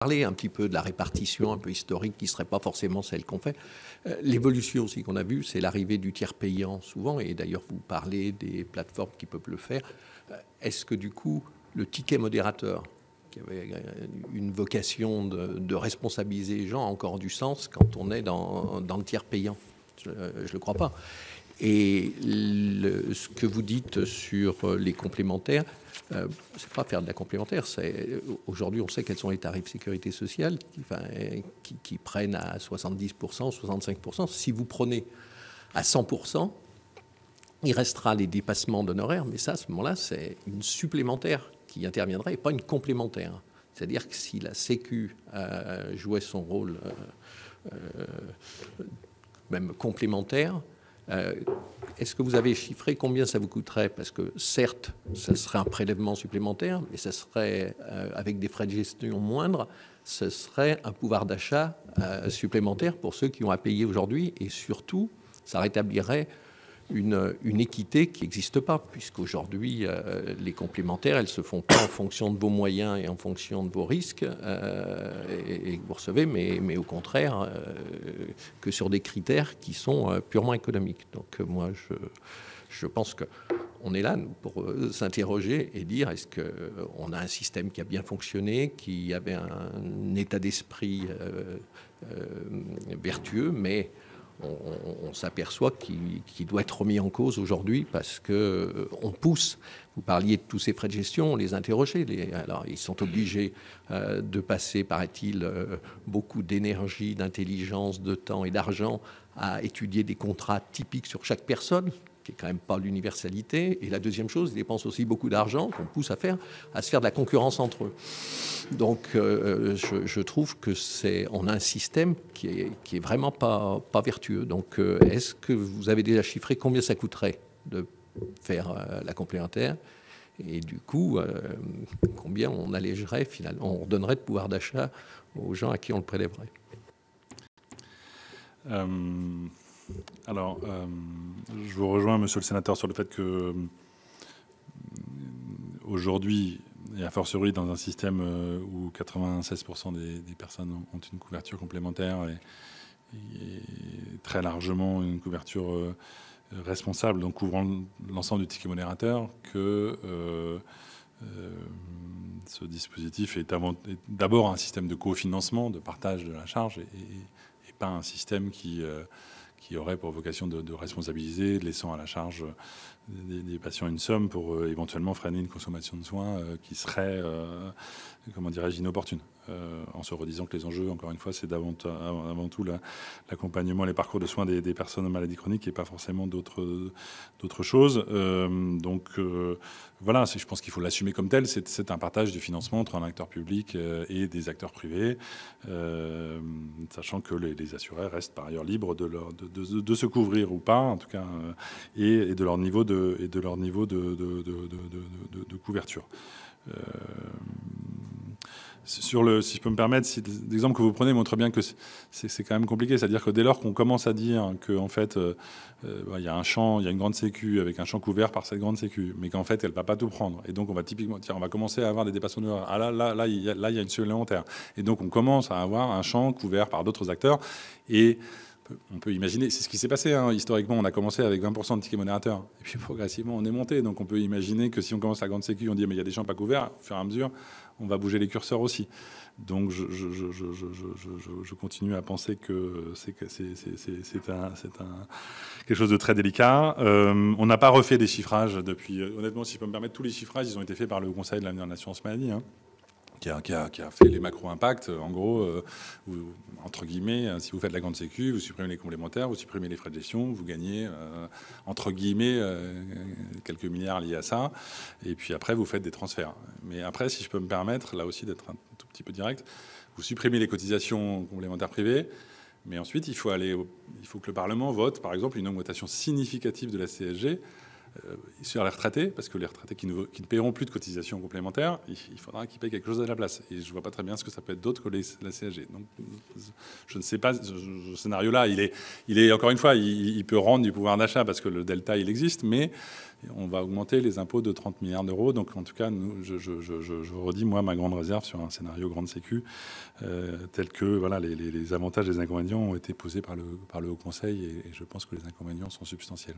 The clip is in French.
Parler un petit peu de la répartition un peu historique qui ne serait pas forcément celle qu'on fait. L'évolution aussi qu'on a vue, c'est l'arrivée du tiers payant souvent, et d'ailleurs vous parlez des plateformes qui peuvent le faire. Est-ce que du coup, le ticket modérateur, qui avait une vocation de responsabiliser les gens, a encore du sens quand on est dans le tiers payant? Je ne le crois pas. Et ce que vous dites sur les complémentaires, c'est pas faire de la complémentaire. Aujourd'hui, on sait quels sont les tarifs sécurité sociale qui prennent à 70%, 65%. Si vous prenez à 100%, il restera les dépassements d'honoraires, mais ça, à ce moment-là, c'est une supplémentaire qui interviendrait et pas une complémentaire. C'est-à-dire que si la Sécu jouait son rôle même complémentaire, est-ce que vous avez chiffré combien ça vous coûterait? Parce que certes, ça serait un prélèvement supplémentaire, mais ça serait, avec des frais de gestion moindres, ce serait un pouvoir d'achat supplémentaire pour ceux qui ont à payer aujourd'hui. Et surtout, ça rétablirait une équité qui n'existe pas, puisqu'aujourd'hui, les complémentaires, elles ne se font pas en fonction de vos moyens et en fonction de vos risques et que vous recevez, mais au contraire, que sur des critères qui sont purement économiques. Donc moi, je pense qu'on est là, nous, pour s'interroger et dire est-ce qu'on a un système qui a bien fonctionné, qui avait un état d'esprit vertueux, mais on s'aperçoit qu'il doit être remis en cause aujourd'hui parce qu'on pousse. Vous parliez de tous ces frais de gestion, on les interrogeait. Alors, ils sont obligés de passer, paraît-il, beaucoup d'énergie, d'intelligence, de temps et d'argent à étudier des contrats typiques sur chaque personne, qui n'est quand même pas l'universalité. Et la deuxième chose, ils dépensent aussi beaucoup d'argent qu'on pousse à se faire de la concurrence entre eux. Donc, je trouve que on a un système qui est vraiment pas vertueux. Donc, est-ce que vous avez déjà chiffré combien ça coûterait de faire la complémentaire? Et du coup, combien on allégerait finalement, on redonnerait de pouvoir d'achat aux gens à qui on le prélèverait? Alors, je vous rejoins, monsieur le sénateur, sur le fait que aujourd'hui, et a fortiori dans un système où 96% des personnes ont une couverture complémentaire et très largement une couverture responsable, donc couvrant l'ensemble du ticket modérateur, que ce dispositif est d'abord un système de cofinancement, de partage de la charge, et pas un système qui aurait pour vocation de responsabiliser, laissant à la charge des patients une somme pour éventuellement freiner une consommation de soins qui serait, comment dirais-je, inopportune. En se redisant que les enjeux, encore une fois, c'est avant tout l'accompagnement, les parcours de soins des personnes en maladie chronique et pas forcément d'autres choses. Donc voilà, je pense qu'il faut l'assumer comme tel. C'est un partage du financement entre un acteur public et des acteurs privés, sachant que les assurés restent par ailleurs libres de se couvrir ou pas, en tout cas, et de leur niveau de couverture. Si je peux me permettre, l'exemple que vous prenez montre bien que c'est quand même compliqué. C'est-à-dire que dès lors qu'on commence à dire qu'en fait, il y a un champ, il y a une grande sécu avec un champ couvert par cette grande sécu, mais qu'en fait, elle ne va pas tout prendre. Et donc, on va typiquement, on va commencer à avoir des dépassements d'honoraires. Ah là, il y a une supplémentaire. Et donc, on commence à avoir un champ couvert par d'autres acteurs. Et on peut imaginer, c'est ce qui s'est passé historiquement, on a commencé avec 20% de tickets modérateurs, et puis progressivement on est monté, donc on peut imaginer que si on commence la grande sécu, on dit mais il y a des champs pas couverts, au fur et à mesure, on va bouger les curseurs aussi. Donc je continue à penser que c'est quelque chose de très délicat. On n'a pas refait des chiffrages depuis, honnêtement, si je peux me permettre, tous les chiffrages, ils ont été faits par le Conseil de l'avenir de l'assurance maladie, qui a fait les macro-impacts. En gros, entre guillemets, si vous faites la grande sécu, vous supprimez les complémentaires, vous supprimez les frais de gestion, vous gagnez, entre guillemets, quelques milliards liés à ça. Et puis après, vous faites des transferts. Mais après, si je peux me permettre, là aussi, d'être un tout petit peu direct, vous supprimez les cotisations complémentaires privées, mais ensuite, il faut que le Parlement vote, par exemple, une augmentation significative de la CSG sur les retraités, parce que les retraités qui ne paieront plus de cotisations complémentaires, il faudra qu'ils payent quelque chose à la place. Et je ne vois pas très bien ce que ça peut être d'autre que la CSG. Donc, je ne sais pas, ce scénario-là, il est encore une fois, il peut rendre du pouvoir d'achat parce que le delta, il existe, mais on va augmenter les impôts de 30 milliards d'euros. Donc, en tout cas, je redis, moi, ma grande réserve sur un scénario grande sécu, tel que voilà, les avantages et les inconvénients ont été posés par le Haut Conseil, et je pense que les inconvénients sont substantiels.